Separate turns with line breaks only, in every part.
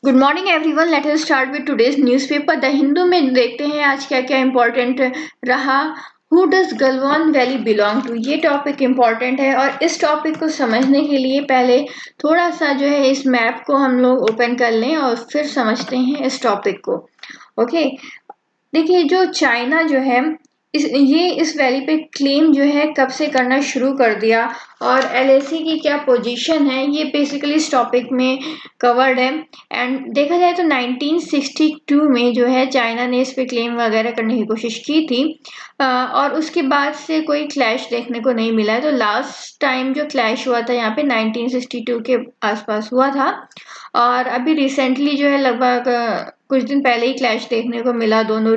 Good morning everyone. Let us start with today's newspaper the Hindu में देखते हैं आज क्या क्या इम्पोर्टेंट रहा। Who does Galwan valley belong to, ये टॉपिक इम्पोर्टेंट है और इस टॉपिक को समझने के लिए पहले थोड़ा सा जो है इस मैप को हम लोग ओपन कर लें और फिर समझते हैं इस टॉपिक को। ओके, देखिए जो चाइना जो है इस वैली पे क्लेम जो है कब से करना शुरू कर दिया और एलएसी की क्या पोजीशन है, ये बेसिकली इस टॉपिक में कवर्ड है। एंड देखा जाए तो 1962 में जो है चाइना ने इस पे क्लेम वगैरह करने की कोशिश की थी और उसके बाद से कोई क्लैश देखने को नहीं मिला है। तो लास्ट टाइम जो क्लैश हुआ था यहाँ पे 1962 के आसपास हुआ था और अभी रिसेंटली जो है लगभग कुछ दिन पहले ही क्लैश देखने को मिला दोनों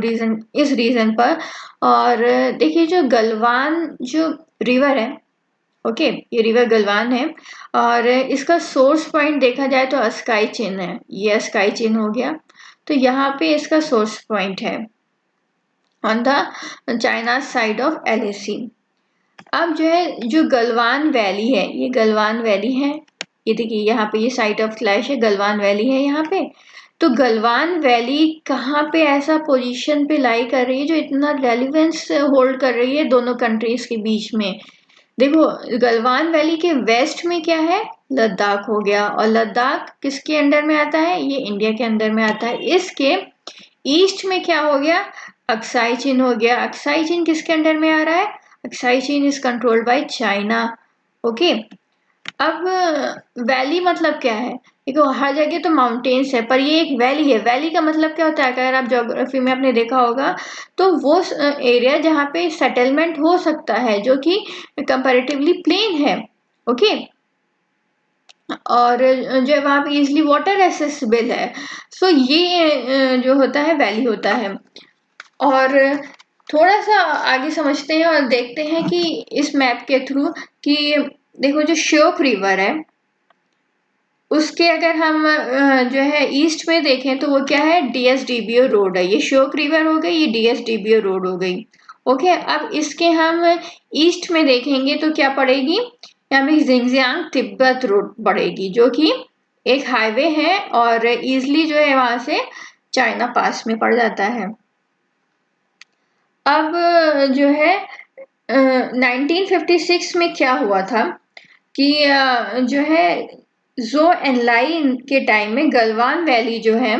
इस रीजन पर। और देखिए जो गलवान जो रिवर है, ओके, ये रिवर गलवान है और इसका सोर्स पॉइंट देखा जाए तो अस्काई चीन है। ये अस्काई चीन हो गया, तो यहाँ पे इसका सोर्स पॉइंट है on the China side of LAC. अब जो है जो गलवान वैली है, ये गलवान वैली है, ये देखिए यहाँ पे ये साइट ऑफ क्लैश है, गलवान वैली है यहाँ पे। तो गलवान वैली कहाँ पे ऐसा पोजीशन पे लाई कर रही है जो इतना रेलिवेंस होल्ड कर रही है दोनों कंट्रीज के बीच में। देखो गलवान वैली के वेस्ट में क्या है, लद्दाख हो गया, और लद्दाख किसके अंडर में आता है, ये इंडिया के अंदर में आता है। इसके ईस्ट में क्या हो गया, अक्साई चीन हो गया। अक्साई चीन किसके अंडर में आ रहा है, अक्साई चीन is controlled by China. Okay, अब वैली मतलब क्या है, देखो हर जगह तो माउंटेन्स है पर ये एक वैली है। वैली का मतलब क्या होता है, अगर आप ज्योग्राफी में आपने देखा होगा तो वो एरिया जहाँ पे सेटलमेंट हो सकता है जो कि कंपैरेटिवली प्लेन है। ओके, और जो वहाँ पे इजिली वाटर एसेसिबल है। सो ये जो होता है वैली होता है। और थोड़ा सा आगे समझते हैं और देखते हैं कि इस मैप के थ्रू कि देखो जो श्योक रिवर है उसके अगर हम जो है ईस्ट में देखें तो वो क्या है, डीएसडीबीओ रोड है। ये श्योक रिवर हो गई, ये डीएसडीबीओ रोड हो गई। ओके, अब इसके हम ईस्ट में देखेंगे तो क्या पड़ेगी, यहाँ पे जिंगजियांग तिब्बत रोड पड़ेगी जो कि एक हाईवे है और इजिली जो है वहां से चाइना पास में पड़ जाता है। अब जो है 1956 में क्या हुआ था कि जो है जो एनलाई के टाइम में गलवान वैली जो है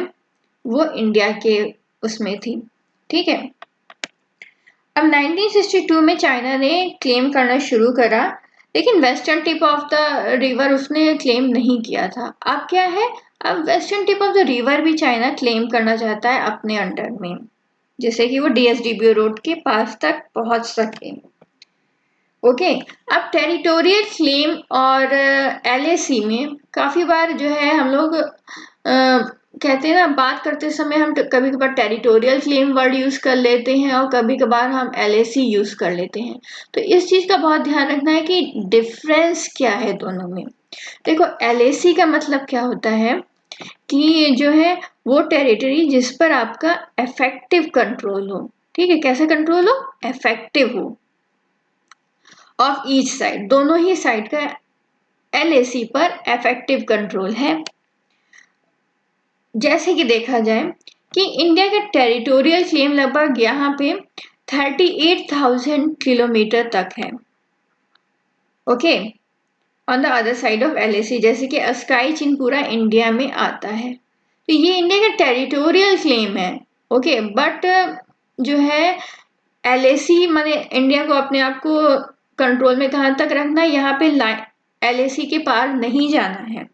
वो इंडिया के उसमें थी। ठीक है, अब 1962 में चाइना ने क्लेम करना शुरू करा, लेकिन western tip of the river उसने क्लेम नहीं किया था। अब क्या है, अब western tip of the river भी चाइना क्लेम करना चाहता है अपने अंडर में, जिससे कि वो डीएसडीबीओ रोड के पास तक पहुंच सके। ओके, अब टेरिटोरियल क्लेम और एलएसी में काफी बार जो है हम लोग कहते हैं ना, बात करते समय हम कभी कभार टेरिटोरियल क्लेम वर्ड यूज कर लेते हैं और कभी कभार हम एलएसी यूज कर लेते हैं। तो इस चीज का बहुत ध्यान रखना है कि डिफरेंस क्या है दोनों में। देखो एलएसी का मतलब क्या होता है कि जो है वो टेरिटरी जिस पर आपका इफेक्टिव कंट्रोल हो। ठीक है, कैसे कंट्रोल हो, इफेक्टिव हो ऑफ ईच साइड, दोनों ही साइड का एलएसी पर इफेक्टिव कंट्रोल है। जैसे कि देखा जाए कि इंडिया का टेरिटोरियल क्लेम लगभग यहाँ पे 38,000 किलोमीटर तक है। Okay, on the other side of LAC, जैसे कि अस्काई चीन पूरा इंडिया में आता है, तो ये इंडिया का टेरिटोरियल क्लेम है। ओके, बट जो है एलएसी माने इंडिया को अपने आप को कंट्रोल में कहाँ तक रखना है, यहाँ पे एलएसी के पार नहीं जाना है।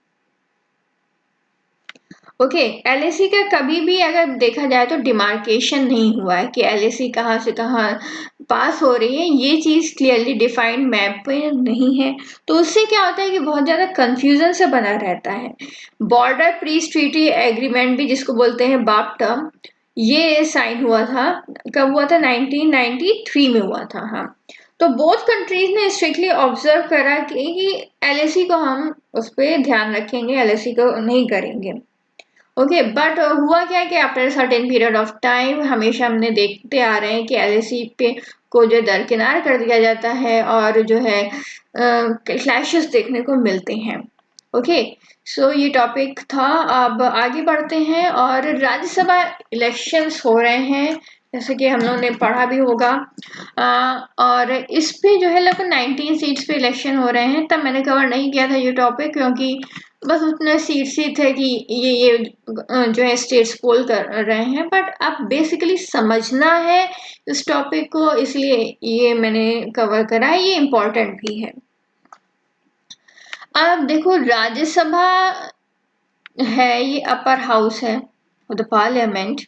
ओके, एलएसी का कभी भी अगर देखा जाए तो डिमार्केशन नहीं हुआ है कि एलएसी कहाँ से कहाँ पास हो रही है, ये चीज क्लियरली डिफाइंड मैप पे नहीं है। तो उससे क्या होता है कि बहुत ज्यादा कंफ्यूजन से बना रहता है। बॉर्डर पीस ट्रीटी एग्रीमेंट भी जिसको बोलते हैं बाप टर्म, ये साइन हुआ था, कब हुआ था, 1993 में हुआ था। हाँ, तो बोथ कंट्रीज ने स्ट्रिक्टली ऑब्जर्व करा कि एलएसी को हम उस पर ध्यान रखेंगे, एलएसी को नहीं करेंगे। ओके, बट हुआ क्या कि after certain period of time हमेशा हमने देखते आ रहे हैं कि एलएसी पे को जो दरकिनार कर दिया जाता है और जो है क्लैशेस देखने को मिलते हैं। ओके, सो ये टॉपिक था। अब आगे बढ़ते हैं और राज्यसभा इलेक्शंस हो रहे हैं, जैसे कि हम लोगों ने पढ़ा भी होगा। और इस पे जो है लगभग 19 सीट्स पे इलेक्शन हो रहे हैं। तब मैंने कवर नहीं किया था ये टॉपिक, क्योंकि बस उतने सीट्स ही थे कि ये जो है स्टेट्स पोल कर रहे हैं, बट अब बेसिकली समझना है इस टॉपिक को, इसलिए ये मैंने कवर करा है, ये इम्पोर्टेंट भी है। अब देखो, राज्यसभा है, ये अपर हाउस है ऑफ द पार्लियामेंट,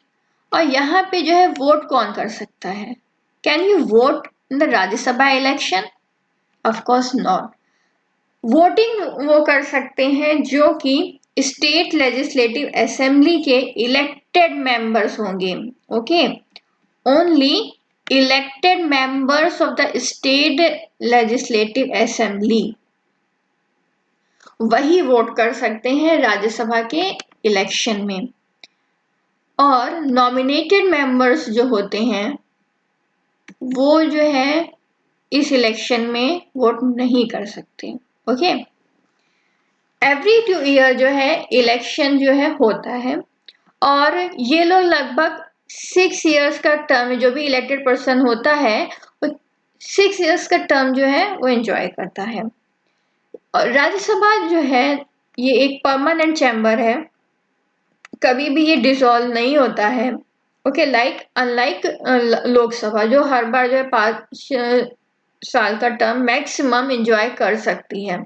और यहाँ पे जो है वोट कौन कर सकता है? Can you vote in the Rajya Sabha election? Of course not. Voting वो कर सकते हैं जो कि स्टेट लेजिस्लेटिव असेंबली के इलेक्टेड मेंबर्स होंगे। Okay, only elected members of the state legislative assembly वही वोट कर सकते हैं राज्यसभा के इलेक्शन में। और नॉमिनेटेड मेंबर्स जो होते हैं वो जो है इस इलेक्शन में वोट नहीं कर सकते। ओके, एवरी 2 ईयर जो है इलेक्शन जो है होता है, और ये लोग लगभग 6 इयर्स का टर्म, जो भी इलेक्टेड पर्सन होता है वो 6 इयर्स का टर्म जो है वो एंजॉय करता है। और राज्यसभा जो है ये एक परमानेंट चैम्बर है, कभी भी ये डिसॉल्व नहीं होता है। ओके, अनलाइक लोकसभा जो हर बार जो है 5 साल का टर्म मैक्सिमम एंजॉय कर सकती है।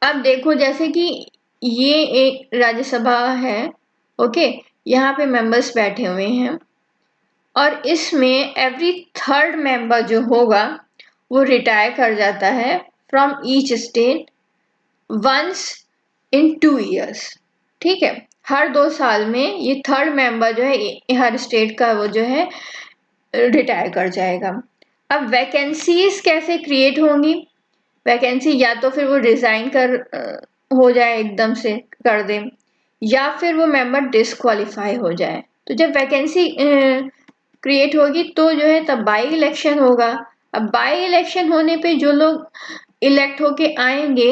अब देखो, जैसे कि ये एक राज्यसभा है, ओके, यहाँ पे मेंबर्स बैठे हुए हैं, और इसमें एवरी थर्ड मेंबर जो होगा वो रिटायर कर जाता है from each state once in 2 years. ठीक है, हर 2 साल में ये थर्ड मेंबर जो है हर स्टेट का वो जो है रिटायर कर जाएगा। अब वैकेंसीज कैसे क्रिएट होंगी? वैकेंसी या तो फिर वो रिजाइन हो जाए, एकदम से कर दे, या फिर वो मेंबर डिस्क्वालीफाई हो जाए। तो जब वैकेंसी क्रिएट होगी तो जो है तब बाई इलेक्शन होगा। अब बाई इलेक्शन होने पे जो लोग इलेक्ट होके आएंगे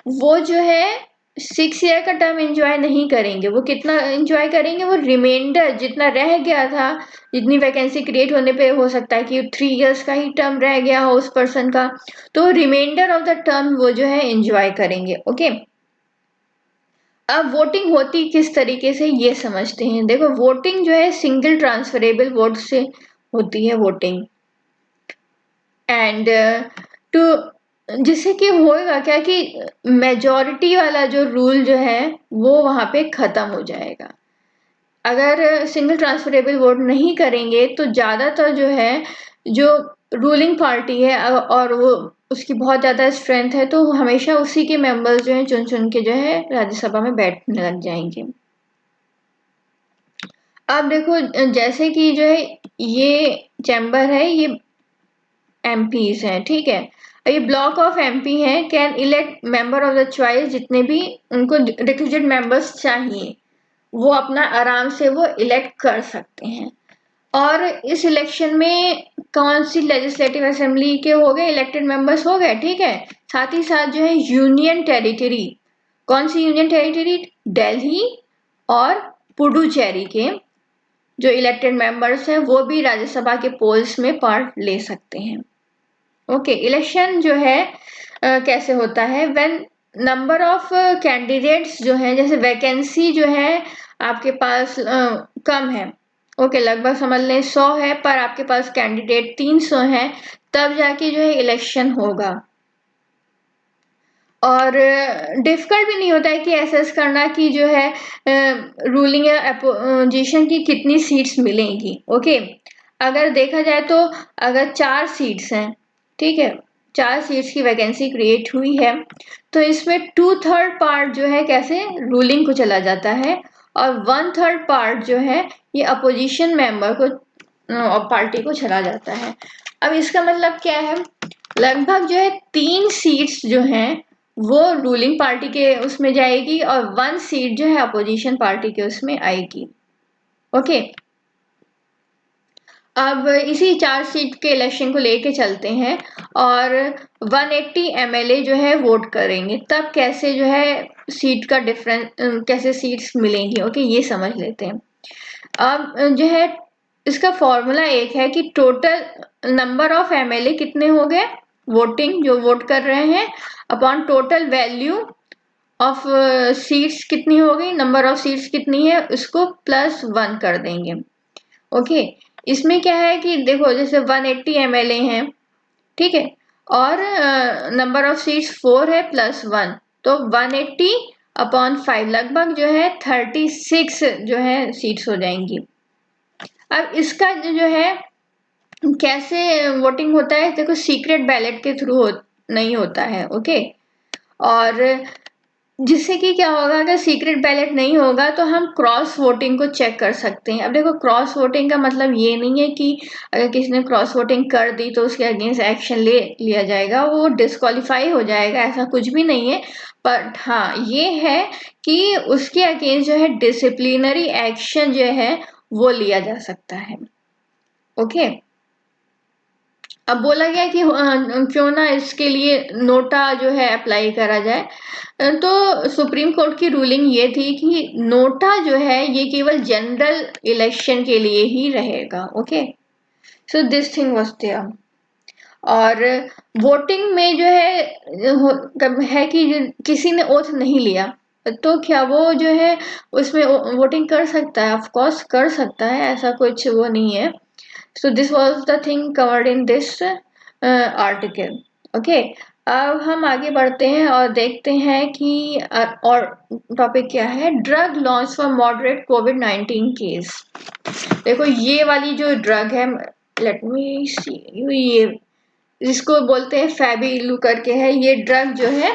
वो जो है 6 ईयर का टर्म एंजॉय नहीं करेंगे। वो कितना एंजॉय करेंगे? वो रिमाइंडर जितना रह गया था, जितनी वैकेंसी क्रिएट होने पे हो सकता है कि 3 इयर्स का ही टर्म रह गया हो उस पर्सन का, तो रिमाइंडर ऑफ द टर्म वो जो है एंजॉय करेंगे। ओके, अब वोटिंग होती किस तरीके से ये समझते हैं। देखो, वोटिंग जो है सिंगल ट्रांसफरेबल वोट से होती है वोटिंग, एंड टू जिससे कि होएगा क्या कि मेजॉरिटी वाला जो रूल जो है वो वहां पे खत्म हो जाएगा। अगर सिंगल ट्रांसफरेबल वोट नहीं करेंगे तो ज्यादातर जो है जो रूलिंग पार्टी है और वो उसकी बहुत ज्यादा स्ट्रेंथ है, तो हमेशा उसी के मेंबर्स जो है चुन चुन के जो है राज्यसभा में बैठने लग जाएंगे। अब देखो, जैसे कि जो है ये चैम्बर है, ये एमपीज हैं, ठीक है, ये ब्लॉक ऑफ एमपी है, can elect member of the choice, जितने भी उनको रिक्विजिट मेंबर्स चाहिए वो अपना आराम से वो इलेक्ट कर सकते हैं। और इस इलेक्शन में कौन सी लेजिस्लेटिव असेंबली के हो गए इलेक्टेड मेंबर्स हो गए, ठीक है, साथ ही साथ जो है यूनियन टेरिटरी, कौन सी यूनियन टेरिटरी? दिल्ली और पुडुचेरी के जो इलेक्टेड मेंबर्स हैं वो भी राज्यसभा के पोल्स में पार्ट ले सकते हैं। ओके, इलेक्शन जो है कैसे होता है? व्हेन नंबर ऑफ कैंडिडेट्स जो है, जैसे वैकेंसी जो है आपके पास कम है, ओके, लगभग समझ लें 100 है, पर आपके पास कैंडिडेट 300 है, तब जाके जो है इलेक्शन होगा। और डिफिकल्ट भी नहीं होता है कि एसेस करना कि जो है रूलिंग या अपोजिशन की कितनी सीट्स मिलेंगी। ओके, अगर देखा जाए तो अगर 4 सीट्स हैं, ठीक है, 4 सीट्स की वैकेंसी क्रिएट हुई है, तो इसमें 2/3 पार्ट जो है कैसे रूलिंग को चला जाता है, और 1/3 पार्ट जो है ये अपोजिशन मेंबर को पार्टी को चला जाता है। अब इसका मतलब क्या है? लगभग जो है 3 सीट्स जो हैं वो रूलिंग पार्टी के उसमें जाएगी, और 1 सीट जो है अपोजिशन पार्टी के उसमें आएगी। ओके, अब इसी 4 सीट के इलेक्शन को लेके चलते हैं और 180 एमएलए जो है वोट करेंगे, तब कैसे जो है सीट का डिफरेंस, कैसे सीट्स मिलेंगी। ओके, ये समझ लेते हैं। अब जो है इसका फॉर्मूला एक है कि टोटल नंबर ऑफ एमएलए कितने हो गए, वोटिंग जो वोट कर रहे हैं, upon total value of seats कितनी हो गई, नंबर ऑफ सीट्स कितनी है, उसको +1 कर देंगे। ओके, इसमें क्या है कि देखो जैसे 180 एमएलए हैं, ठीक है, और नंबर ऑफ सीट्स 4 है +1, तो 180 अपॉन 5 लगभग जो है 36 जो है सीट्स हो जाएंगी। अब इसका जो है कैसे वोटिंग होता है, देखो सीक्रेट बैलेट के थ्रू नहीं होता है। ओके, और जिससे कि क्या होगा, अगर सीक्रेट बैलेट नहीं होगा तो हम क्रॉस वोटिंग को चेक कर सकते हैं। अब देखो क्रॉस वोटिंग का मतलब ये नहीं है कि अगर किसी ने क्रॉस वोटिंग कर दी तो उसके अगेंस्ट एक्शन ले लिया जाएगा, वो डिस्क्वालीफाई हो जाएगा, ऐसा कुछ भी नहीं है। बट हाँ ये है कि उसके अगेंस्ट जो है डिसिप्लिनरी एक्शन जो है वो लिया जा सकता है। ओके, अब बोला गया कि क्यों ना इसके लिए नोटा जो है अप्लाई करा जाए, तो सुप्रीम कोर्ट की रूलिंग ये थी कि नोटा जो है ये केवल जनरल इलेक्शन के लिए ही रहेगा। Okay, so this thing was there. और वोटिंग में जो है कि किसी ने ओथ नहीं लिया तो क्या वो जो है उसमें वोटिंग कर सकता है, ऑफ कोर्स कर सकता है, ऐसा कुछ वो नहीं है। So this was the thing covered in this article. Okay, अब हम आगे बढ़ते हैं और देखते हैं कि और टॉपिक क्या है, drug launch for moderate covid case. देखो ये वाली जो ड्रग है, लेट मी सी, ये जिसको बोलते हैं फैबीलू करके है, ये ड्रग जो है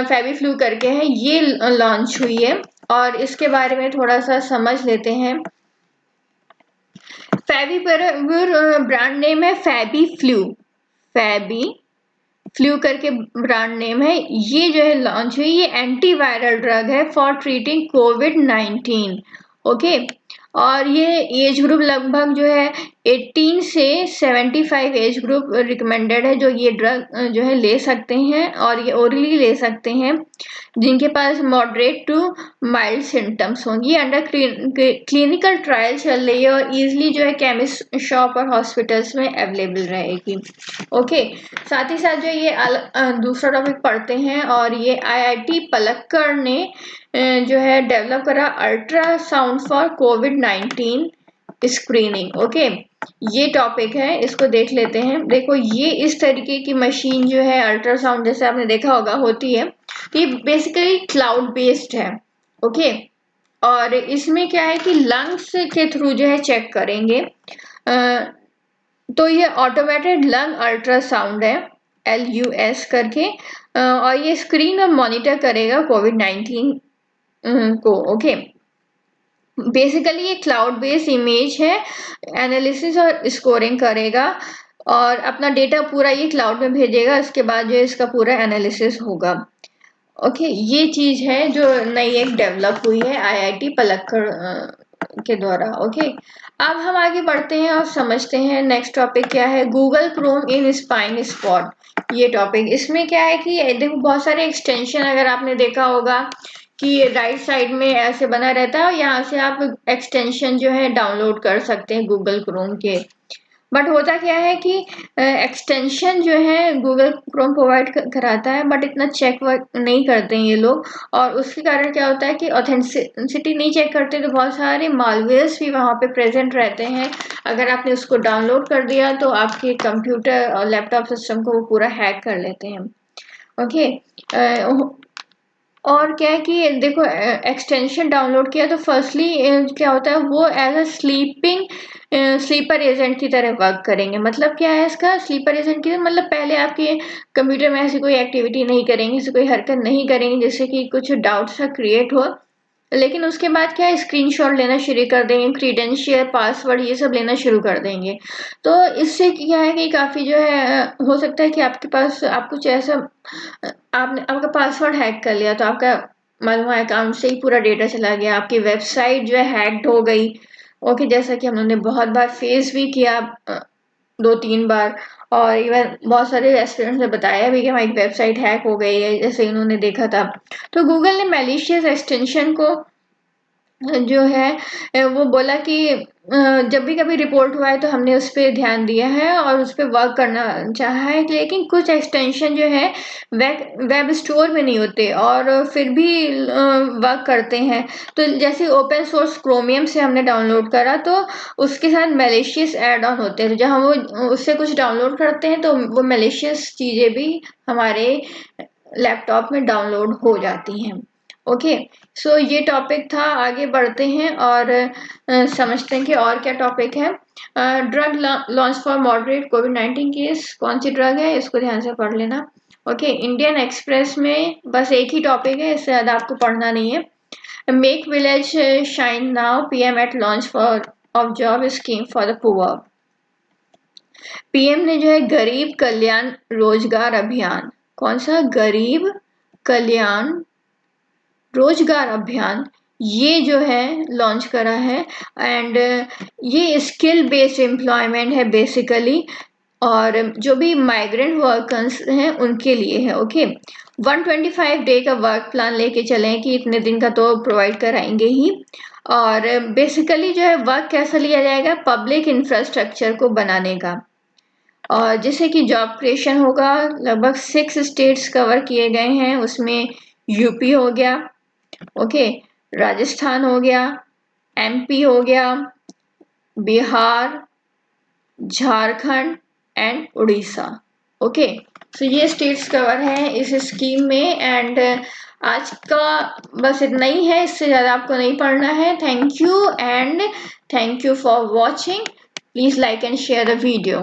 फैबीफ्लू करके है, ये लॉन्च हुई है और इसके बारे में थोड़ा सा समझ लेते हैं। ब्रांड नेम है फैबी फ्लू करके ब्रांड नेम है। ये जो है लॉन्च हुई, ये एंटीवायरल ड्रग है फॉर ट्रीटिंग कोविड-19। ओके, और ये एज ग्रुप लगभग जो है 18 से 75 एज ग्रुप रिकमेंडेड है, जो ये ड्रग जो है ले सकते हैं और ये ओरली ले सकते हैं जिनके पास मॉडरेट टू माइल्ड सिम्टम्स होंगी। ये अंडर क्लिनिकल ट्रायल चल रही है और इजीली जो है केमिस्ट शॉप और हॉस्पिटल्स में अवेलेबल रहेगी। ओके, साथ ही साथ जो ये दूसरा टॉपिक पढ़ते हैं और ये आईआईटी पलक्कड़ ने जो है डेवलप करा ultrasound for covid screening. Okay, ये टॉपिक है, इसको देख लेते हैं। देखो ये इस तरीके की मशीन जो है अल्ट्रासाउंड, जैसे आपने देखा होगा होती है, ये बेसिकली क्लाउड बेस्ड है। ओके, और इसमें क्या है कि लंग्स के थ्रू जो है चेक करेंगे, तो ये ऑटोमेटेड लंग अल्ट्रासाउंड है, LUS करके, और ये स्क्रीन में मॉनिटर करेगा कोविड-19 को। ओके, बेसिकली ये क्लाउड बेस्ड इमेज है, एनालिसिस और स्कोरिंग करेगा और अपना डेटा पूरा ये क्लाउड में भेजेगा, इसके बाद जो इसका पूरा एनालिसिस होगा। ओके, ये चीज है जो नई एक डेवलप हुई है आईआईटी पलक्कड़ के द्वारा। ओके, अब हम आगे बढ़ते हैं और समझते हैं नेक्स्ट टॉपिक क्या है, गूगल क्रोम इन स्पाइन स्पॉट। ये टॉपिक, इसमें क्या है कि देखो बहुत सारे एक्सटेंशन, अगर आपने देखा होगा कि राइट साइड में ऐसे बना रहता है और यहाँ से आप एक्सटेंशन जो है डाउनलोड कर सकते हैं गूगल क्रोम के। बट होता क्या है कि एक्सटेंशन जो है गूगल क्रोम प्रोवाइड कराता है, बट इतना चेक वर्क नहीं करते हैं ये लोग, और उसके कारण क्या होता है कि ऑथेंटिसिटी नहीं चेक करते, तो बहुत सारे मालवेयर्स भी वहाँ पे प्रेजेंट रहते हैं। अगर आपने उसको डाउनलोड कर दिया तो आपके कंप्यूटर और लैपटॉप सिस्टम को वो पूरा हैक कर लेते हैं। ओके, और क्या है कि देखो एक्सटेंशन डाउनलोड किया तो फर्स्टली क्या होता है, वो एज अ स्लीपर एजेंट की तरह वर्क करेंगे। मतलब क्या है इसका, स्लीपर एजेंट की मतलब पहले आपके कंप्यूटर में ऐसी कोई एक्टिविटी नहीं करेंगे, ऐसी कोई हरकत नहीं करेंगे जिससे कि कुछ डाउट सा क्रिएट हो, लेकिन उसके बाद क्या है स्क्रीनशॉट लेना शुरू कर देंगे, क्रीडेंशियल पासवर्ड ये सब लेना शुरू कर देंगे। तो इससे क्या है कि काफ़ी जो है हो सकता है कि आपके पास आप कुछ ऐसा, आपने आपका पासवर्ड हैक कर लिया तो आपका मालूम अकाउंट से ही पूरा डेटा चला गया, आपकी वेबसाइट जो है हैक्ड हो गई, ओके, जैसा कि हम लोगों ने बहुत बार फेस भी किया, 2-3 बार, और इवन बहुत सारे एस्पिरेंट्स ने बताया भी कि हमारी वेबसाइट हैक हो गई है, जैसे इन्होंने देखा था। तो गूगल ने मैलिशियस एक्सटेंशन को जो है वो बोला कि जब भी कभी रिपोर्ट हुआ है तो हमने उस पे ध्यान दिया है और उस पे वर्क करना चाहा है, लेकिन कुछ एक्सटेंशन जो है वेब स्टोर में नहीं होते और फिर भी वर्क करते हैं। तो जैसे ओपन सोर्स क्रोमियम से हमने डाउनलोड करा तो उसके साथ मैलिशियस ऐड ऑन होते हैं, तो जहाँ वो उससे कुछ डाउनलोड करते हैं तो वो मैलिशियस चीज़ें भी हमारे लैपटॉप में डाउनलोड हो जाती हैं। ओके, सो ये टॉपिक था। आगे बढ़ते हैं और समझते हैं कि और क्या टॉपिक है। Drug launch for moderate covid case, कौन सी ड्रग है इसको ध्यान से पढ़ लेना। ओके, इंडियन एक्सप्रेस में बस एक ही टॉपिक है, इससे ज़्यादा आपको पढ़ना नहीं है। Make village shine now, PM eight launch for of job scheme for the poor. PM ने जो है गरीब कल्याण रोजगार अभियान, कौन सा, गरीब कल्याण रोजगार अभियान, ये जो है लॉन्च करा है। एंड ये स्किल बेस्ड एम्प्लॉयमेंट है बेसिकली, और जो भी माइग्रेंट वर्कर्स हैं उनके लिए है। ओके, 125 डे का वर्क प्लान लेके चलें कि इतने दिन का तो प्रोवाइड कराएंगे ही। और बेसिकली जो है वर्क कैसा लिया जाएगा, पब्लिक इंफ्रास्ट्रक्चर को बनाने का, और जिससे कि जॉब क्रिएशन होगा। लगभग 6 स्टेट्स कवर किए गए हैं, उसमें यूपी हो गया, ओके, राजस्थान हो गया, एमपी हो गया, बिहार, झारखंड एंड उड़ीसा। ओके, सो ये स्टेट्स कवर हैं इस स्कीम में। एंड आज का बस इतना ही है, इससे ज़्यादा आपको नहीं पढ़ना है। Thank you and thank you for watching. Please like and share the video.